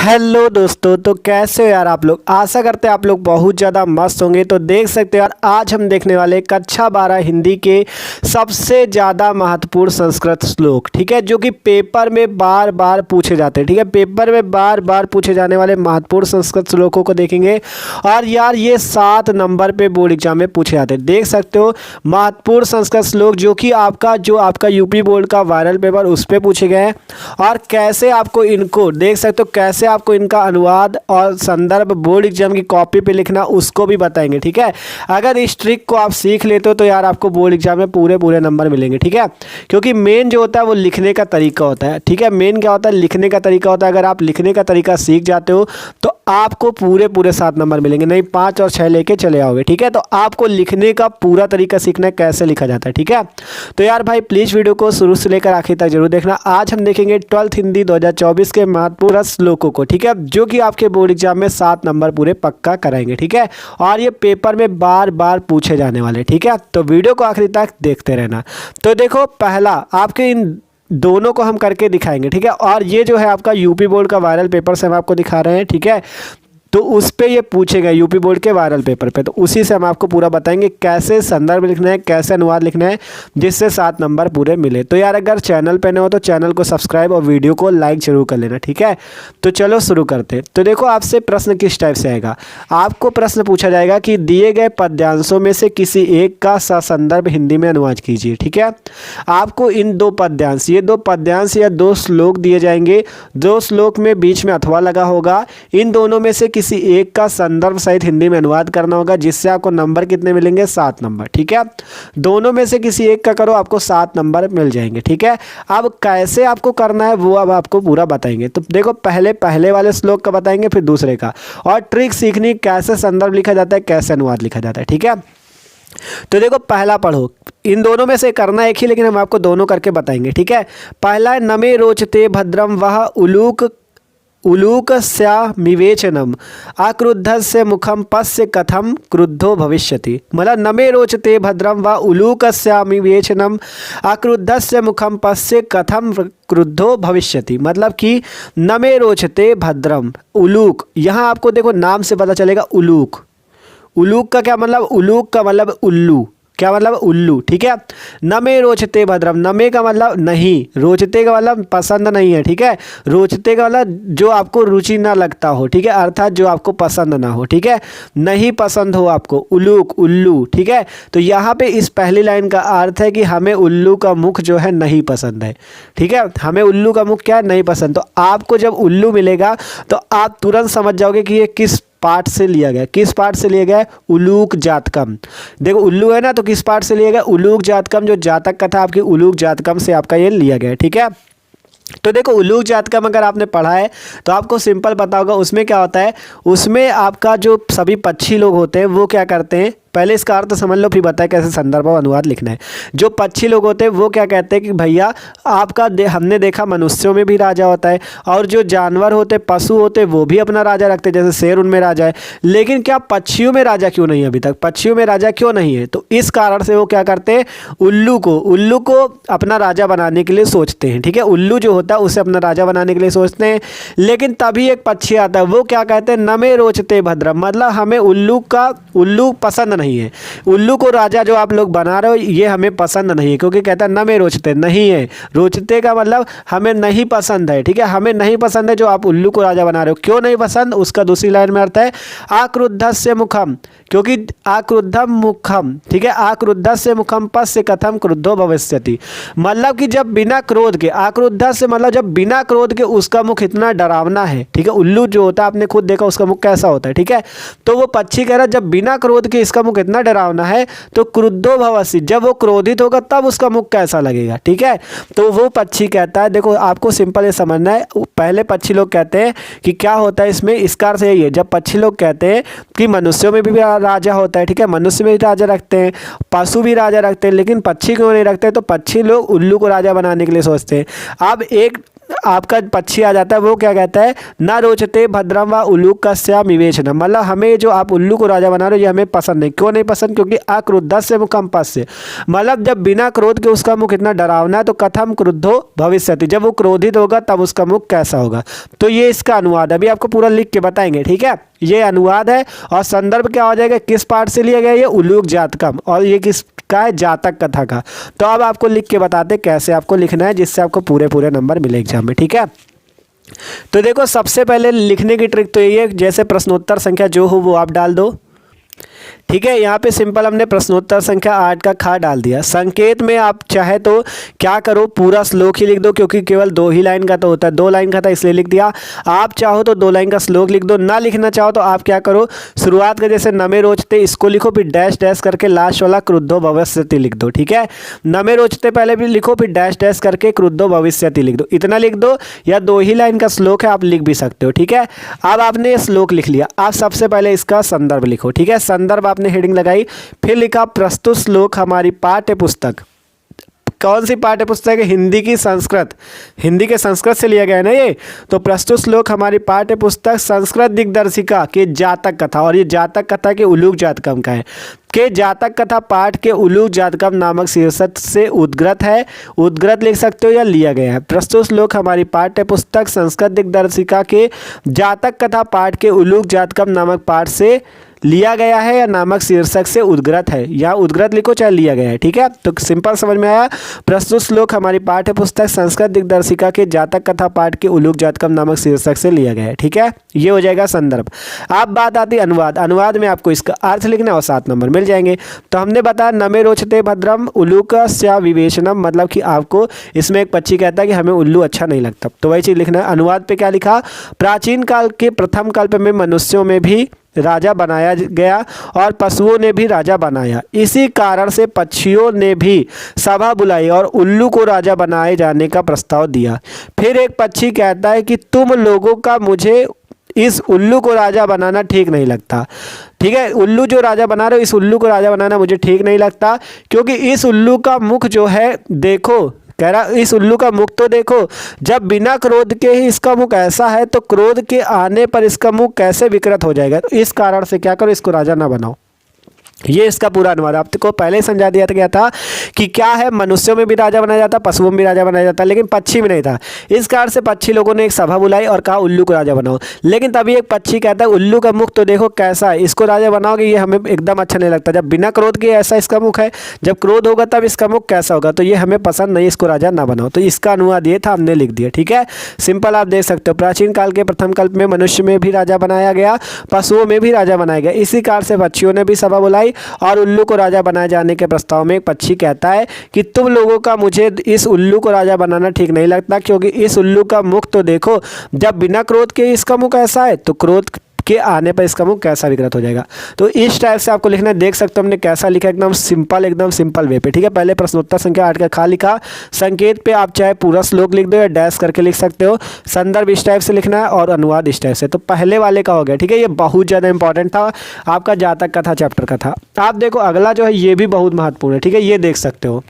Hello दोस्तों, तो कैसे हो यार आप लोग। आशा करते हैं आप लोग बहुत ज़्यादा मस्त होंगे। तो देख सकते हो यार, आज हम देखने वाले कक्षा 12 हिंदी के सबसे ज़्यादा महत्वपूर्ण संस्कृत श्लोक, ठीक है, जो कि पेपर में बार बार पूछे जाते हैं। ठीक है, पेपर में बार बार पूछे जाने वाले महत्वपूर्ण संस्कृत श्लोकों को देखेंगे। और यार ये 7 नंबर पे बोर्ड एग्जाम में पूछे जाते हैं। देख सकते हो महत्वपूर्ण संस्कृत श्लोक जो कि आपका यूपी बोर्ड का वायरल पेपर उस पर पूछे गए हैं। और कैसे आपको इनको देख सकते हो, कैसे आपको इनका अनुवाद और संदर्भ बोर्ड एग्जाम की कॉपी पे लिखना उसको भी बताएंगे। ठीक है, अगर इस ट्रिक को आप सीख लेते हो तो यार आपको बोर्ड एग्जाम में पूरे नंबर मिलेंगे। ठीक है, क्योंकि मेन जो होता है वो लिखने का तरीका होता है। ठीक है, मेन क्या होता है, लिखने का तरीका होता है। अगर आप लिखने का तरीका सीख जाते हो तो आपको पूरे 7 नंबर मिलेंगे, नहीं 5 और 6 लेके चले आओगे। ठीक है, तो आपको लिखने का पूरा तरीका सीखना है, कैसे लिखा जाता है। ठीक है, तो यार भाई प्लीज़ वीडियो को शुरू से लेकर आखिर तक जरूर देखना। आज हम देखेंगे 12th हिंदी 2024 के महत्वपूर्ण श्लोकों को। ठीक है, जो कि आपके बोर्ड एग्जाम में 7 नंबर पूरे पक्का कराएंगे। ठीक है, और ये पेपर में बार बार पूछे जाने वाले। ठीक है, तो वीडियो को आखिरी तक देखते रहना। तो देखो, पहला आपके इन दोनों को हम करके दिखाएंगे। ठीक है, और ये जो है आपका यूपी बोर्ड का वायरल पेपर से हम आपको दिखा रहे हैं। ठीक है, तो उस पे ये पूछे गए यूपी बोर्ड के वायरल पेपर पे, तो उसी से हम आपको पूरा बताएंगे कैसे संदर्भ लिखना है, कैसे अनुवाद लिखना है, जिससे 7 नंबर पूरे मिले। तो यार अगर चैनल पे नए हो तो चैनल को सब्सक्राइब और वीडियो को लाइक जरूर कर लेना। ठीक है, तो चलो शुरू करते हैं। तो देखो, आपसे प्रश्न किस टाइप से आएगा। आपको प्रश्न पूछा जाएगा कि दिए गए पद्यांशों में से किसी एक का संदर्भ हिंदी में अनुवाद कीजिए। ठीक है, आपको इन 2 पद्यांश, ये 2 पद्यांश या 2 श्लोक दिए जाएंगे। 2 श्लोक में बीच में अथवा लगा होगा। इन दोनों में से किसी एक का संदर्भ सहित हिंदी में अनुवाद करना होगा, जिससे आपको नंबर कितने मिलेंगे, 7 नंबर। ठीक है, दोनों में से किसी एक का करो, आपको 7 नंबर मिल जाएंगे। ठीक है, अब कैसे आपको करना है वो अब आपको पूरा बताएंगे। तो देखो, पहले वाले श्लोक का बताएंगे, फिर दूसरे का, और ट्रिक सीखनी कैसे संदर्भ लिखा जाता है, कैसे अनुवाद लिखा जाता है। ठीक है, तो देखो पहला पढ़ो, इन दोनों में से करना एक ही, लेकिन हम आपको दोनों करके बताएंगे। ठीक है, पहला है नमे रोचते भद्रम वह उलूकस्या विवेचनम आक्रुद्धस्य मुखम पश्य कथम क्रुद्धो भविष्यति। मतलब नमे रोचते भद्रम व उलूकस्या विवेचनम आक्रुद्धस्य मुखम पश्य कथम क्रुद्धो भविष्यति। मतलब कि नमे रोचते भद्रम, उलूक, यहाँ आपको देखो नाम से पता चलेगा उलूक। उलूक का क्या मतलब, उलूक का मतलब उल्लू, क्या मतलब उल्लू। ठीक है, नमे रोचते भद्रम, नमे का मतलब नहीं, रोचते का मतलब पसंद नहीं है। ठीक है, रोचते का मतलब जो आपको रुचि ना लगता हो। ठीक है, अर्थात जो आपको पसंद ना हो। ठीक है, नहीं पसंद हो आपको, उलूक, उल्लू। ठीक है, तो यहाँ पे इस पहली लाइन का अर्थ है कि हमें उल्लू का मुख जो है नहीं पसंद है। ठीक है, हमें उल्लू का मुख क्या है, नहीं पसंद। तो आपको जब उल्लू मिलेगा तो आप तुरंत समझ जाओगे कि ये किस पार्ट से लिया गया। किस पार्ट से लिया गया, उलूक जातकम। देखो उल्लू है ना, तो किस पार्ट से लिया गया, उलूक जातकम। जो जातक का था आपकी उलूक जातकम से आपका ये लिया गया। ठीक है, तो देखो उलूक जातकम अगर आपने पढ़ा है तो आपको सिंपल पता होगा उसमें क्या होता है। उसमें आपका जो सभी पक्षी लोग होते हैं वो क्या करते हैं, पहले इसका अर्थ समझ लो फिर बताए कैसे संदर्भ और अनुवाद लिखना है। जो पक्षी लोग होते हैं वो क्या कहते हैं कि भैया आपका हमने देखा मनुष्यों में भी राजा होता है, और जो जानवर होते पशु होते वो भी अपना राजा रखते हैं, जैसे शेर उनमें राजा है। लेकिन क्या पक्षियों में राजा क्यों नहीं है, अभी तक पक्षियों में राजा क्यों नहीं है, तो इस कारण से वो क्या करते हैं, उल्लू को अपना राजा बनाने के लिए सोचते हैं। ठीक है, उल्लू जो होता है उसे अपना राजा बनाने के लिए सोचते हैं। लेकिन तभी एक पक्षी आता है, वो क्या कहते हैं, नमे रोचते भद्रम। मतलब हमें उल्लू पसंद नहीं है, उल्लू को राजा जो आप लोग बना रहे हो ये हमें पसंद नहीं है, क्योंकि कहता है नमे रोचते, नहीं है, रोचते का मतलब हमें नहीं पसंद है। ठीक है, हमें नहीं पसंद है जो आप उल्लू को राजा बना रहे हो। क्यों नहीं पसंद, उसका दूसरी लाइन में अर्थ है आक्रुद्धस्य मुखम, क्योंकि आक्रुद्धम मुखम। ठीक है, आक्रुद्धस्य मुखम पश्य कथम क्रुद्धो भविष्यति। मतलब कि जब बिना क्रोध के, आक्रुद्धस्य मतलब जब बिना क्रोध के उसका मुख इतना डरावना है। ठीक है, उल्लू जो होता है आपने खुद देखा उसका मुख कैसा होता है। ठीक है, तो वो पक्षी कह रहा है जब बिना क्रोध के इसका मुख इतना डरावना है तो क्रुद्धो भवसि, जब वो क्रोधित होगा तब उसका मुख कैसा लगेगा। ठीक है, तो वो पक्षी कहता है, देखो आपको सिंपल ये समझना है। पहले पक्षी लोग कहते हैं कि क्या होता है इसमें, इसका अर्थ यही है, जब पक्षी लोग कहते हैं कि मनुष्यों में भी राजा होता है। ठीक है, मनुष्य में भी राजा रखते हैं, पशु भी राजा रखते हैं, लेकिन पक्षी क्यों नहीं रखते, तो पक्षी लोग उल्लू को राजा बनाने के लिए सोचते हैं। अब एक आपका पक्षी आ जाता है, वो क्या कहता है, ना रोचते भद्रम व उल्लूकस्या विवेचनम, मतलब हमें जो आप उल्लू को राजा बना रहे हो ये हमें पसंद नहीं। क्यों नहीं पसंद? क्योंकि अक्रुद्धस्य मुखम पश्य, मतलब जब बिना क्रोध के उसका मुख इतना डरावना है, तो कथम क्रुद्धो भविष्यति, जब वो क्रोधित होगा तब उसका मुख कैसा होगा। तो ये इसका अनुवाद अभी आपको पूरा लिख के बताएंगे, ठीक है। ये अनुवाद है और संदर्भ क्या हो जाएगा, किस पाठ से लिया गया, ये उल्लूक जातकम, और ये किस का है, जातक कथा का। तो अब आपको लिख के बताते कैसे आपको लिखना है जिससे आपको पूरे नंबर मिले एग्जाम में, ठीक है। तो देखो सबसे पहले लिखने की ट्रिक तो यही है, जैसे प्रश्नोत्तर संख्या जो हो वो आप डाल दो, ठीक है। यहाँ पे सिंपल हमने प्रश्नोत्तर संख्या 8 का खा डाल दिया। संकेत में आप चाहे तो क्या करो, पूरा श्लोक ही लिख दो, क्योंकि केवल 2 ही लाइन का तो होता है, 2 लाइन का था इसलिए लिख दिया। आप चाहो तो 2 लाइन का श्लोक लिख दो, ना लिखना चाहो तो आप क्या करो, शुरुआत का जैसे नमे रोचते इसको लिखो, फिर डैश डैश करके लास्ट वाला क्रुद्धो भविष्यति लिख दो, ठीक है। नमे रोचते पहले भी लिखो, फिर डैश डैश करके क्रुद्धो भविष्यति लिख दो, इतना लिख दो, या 2 ही लाइन का श्लोक है आप लिख भी सकते हो, ठीक है। अब आपने श्लोक लिख लिया, आप सबसे पहले इसका संदर्भ लिखो, ठीक है। संदर्भ आपने हेडिंग लगाई, फिर लिखा प्रस्तुत श्लोक हमारी पाठ्य पुस्तक। कौन सी पाठ्य पुस्तक है? हिंदी की संस्कृत, हिंदी के संस्कृत से लिया गया है ना ये। तो प्रस्तुत श्लोक हमारी पाठ्य पुस्तक संस्कृत दिग्दर्शिका के जातक कथा, और ये जातक कथा के उल्लूक जातकम का है, के जातक कथा पाठ के उल्लूक जातकम नामक शीर्षक से उद्गृत है, उद्गृत लिख सकते हो या लिया गया है। प्रस्तुत श्लोक हमारी पाठ्य पुस्तक संस्कृत दिग्दर्शिका के जातक कथा पाठ के उल्लूक जातकम नामक पाठ से लिया गया है या नामक शीर्षक से उद्गृत है, या उद्गृत लिखो चाहे लिया गया है, ठीक है। तो सिंपल समझ में आया, प्रस्तुत श्लोक हमारी पाठ्य पुस्तक संस्कृत दिग्दर्शिका के जातक कथा पाठ के उल्लूक जातकम नामक शीर्षक से लिया गया है, ठीक है। ये हो जाएगा संदर्भ। अब बात आती है अनुवाद। अनुवाद में आपको इसका अर्थ लिखना और 7 नंबर मिल जाएंगे। तो हमने बताया नमे रोचते भद्रम उल्लूकस्या विवेचनम, मतलब कि आपको इसमें एक पक्षी कहता है कि हमें उल्लू अच्छा नहीं लगता, तो वही चीज़ लिखना है। अनुवाद पे क्या लिखा, प्राचीन काल के प्रथम कल्प में मनुष्यों में भी राजा बनाया गया और पशुओं ने भी राजा बनाया, इसी कारण से पक्षियों ने भी सभा बुलाई और उल्लू को राजा बनाए जाने का प्रस्ताव दिया। फिर एक पक्षी कहता है कि तुम लोगों का मुझे इस उल्लू को राजा बनाना ठीक नहीं लगता, ठीक है। उल्लू जो राजा बना रहे हो, इस उल्लू को राजा बनाना मुझे ठीक नहीं लगता, क्योंकि इस उल्लू का मुख जो है, देखो कह रहा इस उल्लू का मुख तो देखो, जब बिना क्रोध के ही इसका मुख ऐसा है, तो क्रोध के आने पर इसका मुख कैसे विकृत हो जाएगा। तो इस कारण से क्या करो, इसको राजा ना बनाओ। ये इसका पूरा अनुवाद आपको पहले ही समझा दिया गया था कि क्या है, मनुष्यों में भी राजा बनाया जाता, पशुओं में भी राजा बनाया जाता, लेकिन पक्षी में नहीं था। इस कारण से पक्षी लोगों ने एक सभा बुलाई और कहा उल्लू को राजा बनाओ। लेकिन तभी एक पक्षी कहता है उल्लू का मुख तो देखो कैसा है, इसको राजा बनाओगे ये हमें एकदम अच्छा नहीं लगता, जब बिना क्रोध के ऐसा इसका मुख है, जब क्रोध होगा तब इसका मुख कैसा होगा, तो ये हमें पसंद नहीं, इसको राजा ना बनाओ। तो इसका अनुवाद ये था, हमने लिख दिया, ठीक है। सिंपल आप देख सकते हो, प्राचीन काल के प्रथम कल्प में मनुष्य में भी राजा बनाया गया, पशुओं में भी राजा बनाया गया, इसी कारण से पक्षियों ने भी सभा बुलाई और उल्लू को राजा बनाए जाने के प्रस्ताव में एक पक्षी कहता है कि तुम लोगों का मुझे इस उल्लू को राजा बनाना ठीक नहीं लगता, क्योंकि इस उल्लू का मुख तो देखो, जब बिना क्रोध के इसका मुख ऐसा है, तो क्रोध के आने पर इसका मुख कैसा विकृत हो जाएगा। तो इस टाइप से आपको लिखना है। देख सकते हो हमने कैसा लिखा, एकदम सिंपल वे पे, ठीक है। पहले प्रश्नोत्तर संख्या 8 का खा लिखा, संकेत पे आप चाहे पूरा श्लोक लिख दो या डैश करके लिख सकते हो, संदर्भ इस टाइप से लिखना है और अनुवाद इस टाइप से। तो पहले वाले का हो गया, ठीक है। ये बहुत ज़्यादा इंपॉर्टेंट था, आपका जातक कथा चैप्टर का था। आप देखो अगला जो है ये भी बहुत महत्वपूर्ण है, ठीक है, ये देख सकते हो,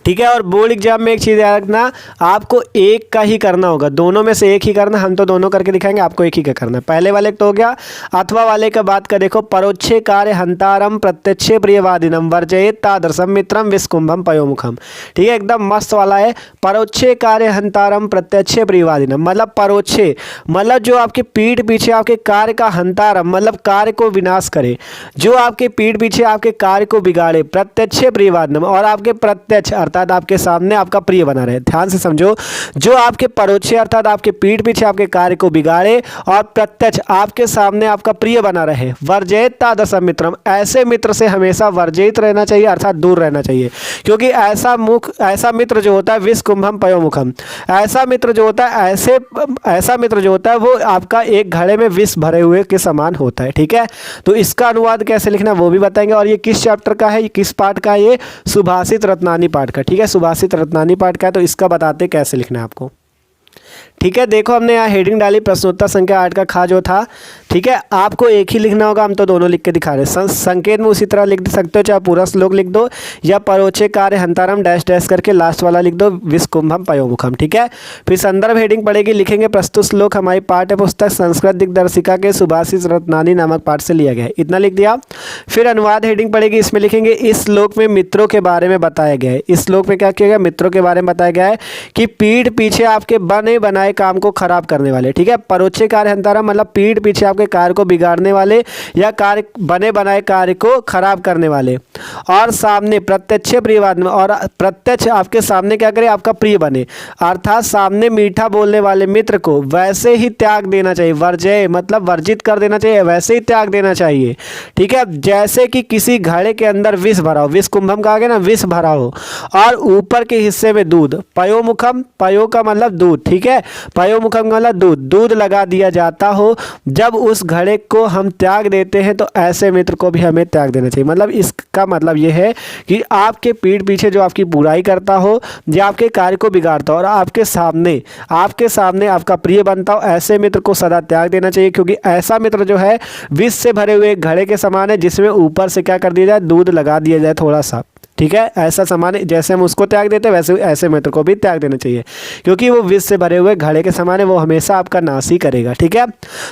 ठीक है। और बोर्ड एग्जाम में एक चीज़ याद रखना, आपको एक का ही करना होगा, दोनों में से एक ही करना। हम तो दोनों करके दिखाएंगे, आपको एक ही का करना है। पहले वाले तो हो गया, अथवा वाले का बात का देखो, परोक्षे कार्य हंतारम प्रत्यक्षे प्रियवादिनम वर्जयेत तादृशम मित्रम विस्कुंभम पयोमुखम, ठीक है, एकदम मस्त वाला है। परोक्षे कार्य हंतारम प्रत्यक्षे प्रियवादिनम, मतलब परोक्षे मतलब जो आपके पीठ पीछे आपके कार्य का हंतारम मतलब कार्य को विनाश करे, जो आपके पीठ पीछे आपके कार्य को बिगाड़े, प्रत्यक्षे प्रियवादिनम और आपके प्रत्यक्ष अर्थात आपके सामने आपका प्रिय बना रहे। ध्यान से समझो, जो आपके परोक्षे अर्थात आपके पीठ पीछे आपके कार्य को बिगाड़े और प्रत्यक्ष आपके सामने आपका प्रिय बना रहे। वर्जयेत तादृशम मित्रम, ऐसे मित्र से हमेशा वर्जित रहना चाहिए अर्थात दूर रहना चाहिए, क्योंकि ऐसा मित्र जो होता है विस्कुंभम पयोमुखम, ऐसा मित्र जो होता है ऐसा मित्र जो होता है वो आपका एक घड़े में विष भरे हुए के समान होता है, ठीक है। तो इसका अनुवाद कैसे लिखना वो भी बताएंगे। और ये किस चैप्टर का है, किस पाठ का है, ये सुभाषित रत्नानी पाठ का, ठीक है, सुभाषित रत्नानी पाठ का है। तो इसका बताते कैसे लिखना है आपको, ठीक। ठीक है, देखो हमने यहाँ हेडिंग डाली प्रश्नोत्तर संख्या 8 का खा जो था। ठीक है, आपको एक ही लिखना होगा, हम तो दोनों लिख के दिखा रहे हैं। संकेत में उसी तरह लिख सकते हो, चाहे पूरा श्लोक लिख दो या परोचे कार्य हंतारम डैश डैश करके लास्ट वाला लिख दो, विस्कुंभम पयोमुखम। ठीक है, फिर संदर्भ हेडिंग पड़ेगी, लिखेंगे प्रस्तुत श्लोक हमारी पाठ्य पुस्तक संस्कृत दिग्दर्शिका के सुभाषिस रत्नानी नामक पाठ से लिया गया है, इतना लिख दिया। फिर अनुवाद हेडिंग पड़ेगी, इसमें लिखेंगे इस श्लोक में मित्रों के बारे में बताया गया है। इस श्लोक में क्या किया गया, मित्रों के बारे में बताया गया है कि पीठ पीछे आपके बने बनाए काम को खराब करने वाले। ठीक है, परोचे कार्य हंतारम मतलब पीठ पीछे आपके कार्य को बिगाड़ने वाले या कार्य बने बनाए कार्य को खराब करने वाले, और सामने प्रत्यक्ष प्रियवाद में, और प्रत्यक्ष आपके सामने क्या करे, आपका प्रिय बने, अर्थात सामने मीठा बोलने वाले मित्र को वैसे ही त्याग देना चाहिए। वर्जय मतलब वर्जित कर देना चाहिए, वैसे ही त्याग देना चाहिए। ठीक है, जैसे कि किसी घड़े के अंदर विष भरा हो, विष कुंभम कहा गया ना, विष भरा हो, और ऊपर के हिस्से में दूध, पयोमुखम, पयो का मतलब दूध। ठीक है, पयोमुखम का मतलब दूध, दूध लगा दिया जाता हो, जब उस घड़े को हम त्याग देते हैं तो ऐसे मित्र को भी हमें त्याग देना चाहिए। मतलब इसका मतलब यह है कि आपके पीठ पीछे जो आपकी बुराई करता हो या आपके कार्य को बिगाड़ता हो और आपके सामने आपका प्रिय बनता हो, ऐसे मित्र को सदा त्याग देना चाहिए, क्योंकि ऐसा मित्र जो है विष से भरे हुए घड़े के समान है, जिसमें ऊपर से क्या कर दिया जाए, दूध लगा दिया जाए थोड़ा सा। ठीक है, ऐसा समान जैसे हम उसको त्याग देते हैं वैसे ऐसे मित्र को भी त्याग देना चाहिए, क्योंकि वो विष से भरे हुए घड़े के समान है, वो हमेशा आपका नाश ही करेगा। ठीक है,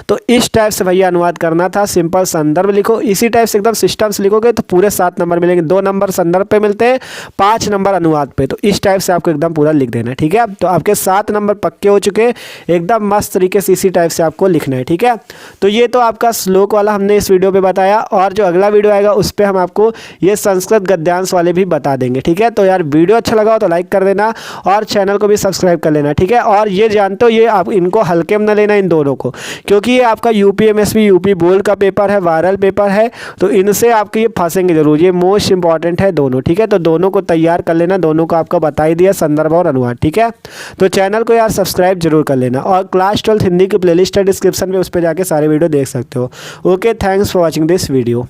तो इस टाइप से भैया अनुवाद करना था। सिंपल संदर्भ लिखो, इसी टाइप से एकदम सिस्टम से लिखोगे तो पूरे 7 नंबर मिलेंगे। 2 नंबर संदर्भ पे मिलते हैं, 5 नंबर अनुवाद पे। तो इस टाइप से आपको एकदम पूरा लिख देना है। ठीक है, तो आपके 7 नंबर पक्के हो चुके, एकदम मस्त तरीके से इसी टाइप से आपको लिखना है। ठीक है, तो ये तो आपका श्लोक वाला हमने इस वीडियो पे बताया, और जो अगला वीडियो आएगा उस पर हम आपको ये संस्कृत गद्यांश वाले भी बता देंगे। ठीक है, तो यार वीडियो अच्छा लगा हो तो लाइक कर देना और चैनल को भी सब्सक्राइब कर लेना। ठीक है, और ये जानते हो ये आप इनको हल्के में न लेना, इन दोनों को, क्योंकि ये आपका यूपीएमएसबी यूपी बोर्ड का पेपर है, वायरल पेपर है, तो इनसे आपके ये फंसेंगे जरूर, ये मोस्ट इंपॉर्टेंट है दोनों। ठीक है, तो दोनों को तैयार कर लेना, दोनों को आपको बता ही दिया, संदर्भ और अनुवाद। ठीक है, तो चैनल को यार सब्सक्राइब जरूर कर लेना, और क्लास 12 हिंदी की प्लेलिस्ट है डिस्क्रिप्शन में, उस पर जाके सारे वीडियो देख सकते हो। Okay, thanks for watching this video.